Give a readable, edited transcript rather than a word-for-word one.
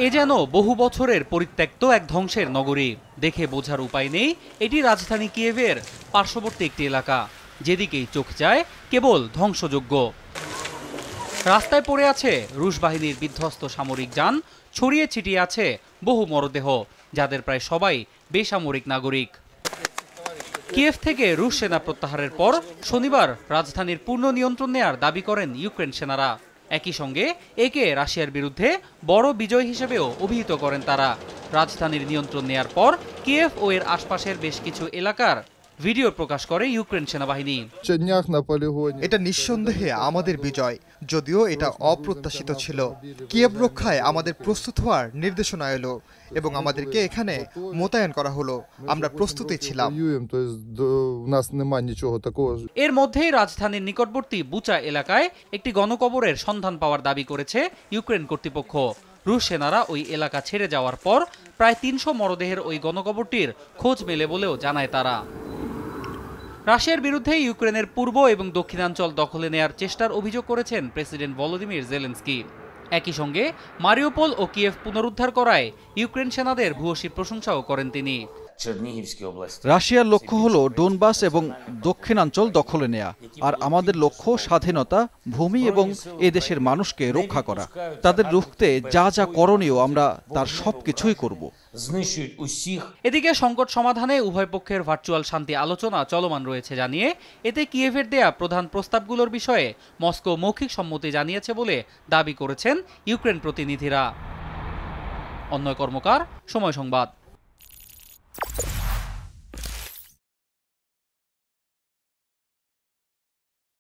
এ যেন বহু বছরের পরিত্যক্ত এক ধ্বংসের নগরী। দেখে বোঝার উপায় নেই এটি রাজধানী কিয়েভের পার্শ্ববর্তী একটি এলাকা। যেদিকেই চোখ যায় কেবল ধ্বংসযজ্ঞ। রাস্তায় পড়ে আছে রুশ বাহিনীর বিধ্বস্ত সামরিক যান, ছড়িয়ে ছিটিয়ে আছে বহু মরদেহ, যাদের প্রায় সবাই বেসামরিক নাগরিক। কিয়েভ থেকে রুশ সেনা প্রত্যাহারের পর শনিবার রাজধানীর পূর্ণ নিয়ন্ত্রণ নেয়ার দাবি করেন ইউক্রেন সেনারা। একই সঙ্গে একে রাশিয়ার বিরুদ্ধে বড় বিজয় হিসেবেও অভিহিত করেন তারা। রাজধানীর নিয়ন্ত্রণ নেয়ার পর কিয়েভ ও এর আশপাশের বেশ কিছু এলাকার ভিডিও প্রকাশ করে ইউক্রেন সেনাবাহিনী। এটা নিঃসন্দেহে আমাদের বিজয়, যদিও এটা অপ্রত্যাশিত ছিল। কিয়েভ রক্ষায় আমাদের প্রস্তুত হওয়ার নির্দেশনা এলো এবং আমাদেরকে এখানে মোতায়েন করা হলো। আমরা প্রস্তুতই ছিলাম। এর মধ্যেই রাজধানীর নিকটবর্তী বুচা এলাকায় একটি গণকবরের সন্ধান পাওয়ার দাবি করেছে ইউক্রেন কর্তৃপক্ষ। রুশ সেনারা ওই এলাকা ছেড়ে যাওয়ার পর প্রায় ৩০০ মরদেহের ওই গণকবরটির খোঁজ মেলে বলেও জানায় তারা। রাশিয়ার বিরুদ্ধে ইউক্রেনের পূর্ব এবং দক্ষিণাঞ্চল দখলে নেয়ার চেষ্টার অভিযোগ করেছেন প্রেসিডেন্ট ভলোদিমির জেলেনস্কি। একই সঙ্গে মারিউপোল ও কিয়েভ পুনরুদ্ধার করায় ইউক্রেন সেনাদের ভূয়সী প্রশংসাও করেন তিনি। রাশিয়ার লক্ষ্য হলো ডোনবাস এবং দক্ষিণাঞ্চল দখলে নেয়া, আর আমাদের লক্ষ্য স্বাধীনতা, ভূমি এবং এ দেশের মানুষকে রক্ষা করা। তাদের রুখতে যা যা করণীয় আমরা তার সবকিছুই করব। এদিকে সংকট সমাধানে উভয় পক্ষের ভার্চুয়াল শান্তি আলোচনা চলমান রয়েছে জানিয়ে এতে কিয়েভের দেয়া প্রধান প্রস্তাবগুলোর বিষয়ে মস্কো মৌখিক সম্মতি জানিয়েছে বলে দাবি করেছেন ইউক্রেন প্রতিনিধিরা। অন্যয় কর্মকার, সময় সংবাদ।